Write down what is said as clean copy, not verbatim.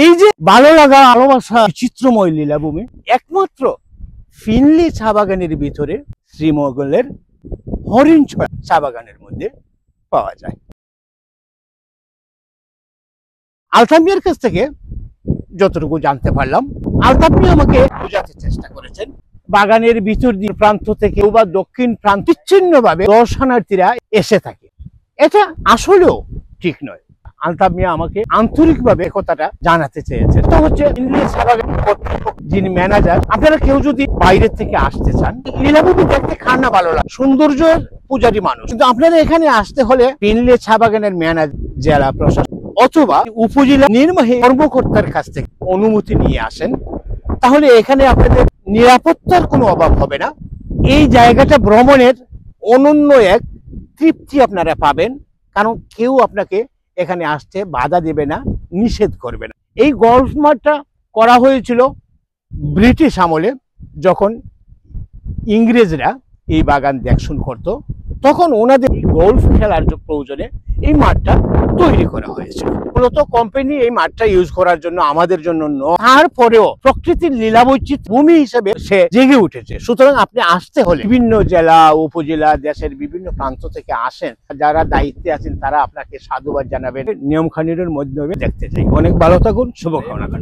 এই যে ভালো লাগা, ভালোবাসা, চিত্রময় লীলাভূমি একমাত্র ফিনলি চা বাগানের ভিতরে শ্রীমঙ্গলের হরিণছড়া চা বাগানের মধ্যে পাওয়া যায়। আলতাফ মিয়ার কাছ থেকে যতটুকু জানতে পারলাম, আলতাফ মিয়া আমাকে বোঝাতে চেষ্টা করেছেন বাগানের ভিতর দিয়ে প্রান্ত থেকে বা দক্ষিণ প্রান্ত বিচ্ছিন্নভাবে দর্শনার্থীরা এসে থাকে। এটা আসলেও ঠিক নয়। আলতাফ মিয়া আমাকে আন্তরিকভাবে কথাটা জানাতে চেয়েছে। তো হচ্ছে যিনি ম্যানেজার, আপনারা কেউ যদি বাইরের থেকে আসতে চান, লীলাভূমি দেখতে খান না ভালো লাগে, সৌন্দর্য পূজারী মানুষ, কিন্তু আপনারা এখানে আসতে হলে পিনলে চা বাগানের ম্যানেজার, জেলা প্রশাসন অথবা উপজেলা নির্বাহী কর্মকর্তার কাছ থেকে অনুমতি নিয়ে আসেন, তাহলে এখানে আপনাদের নিরাপত্তার কোনো অভাব হবে না। এই জায়গাটা ভ্রমণের অনন্য এক তৃপ্তি আপনারা পাবেন, কারণ কেউ আপনাকে এখানে আসতে বাধা দেবে না, নিষেধ করবে না। এই গল্ফ মাঠটা করা হয়েছিল ব্রিটিশ আমলে, যখন ইংরেজরা এই বাগান দেখশুন করত, তখন ওনাদের গল্ফ খেলার প্রয়োজনে এই মাঠটা তৈরি করা হয়েছিল। মূলত কোম্পানি এই মাঠটা ইউজ করার জন্য, আমাদের জন্য নয়, তারপরেও প্রকৃতির লীলাবৈচিত্র্য ভূমি হিসেবে সে জেগে উঠেছে। সুতরাং আপনি আসতে হলে বিভিন্ন জেলা, উপজেলা, দেশের বিভিন্ন প্রান্ত থেকে আসেন, যারা দায়িত্বে আছেন তারা আপনাকে সাধুবাদ জানাবেন। নিয়ম কানুনের মধ্যে দেখতে চাই। অনেক ভালো থাকুন, শুভকামনা।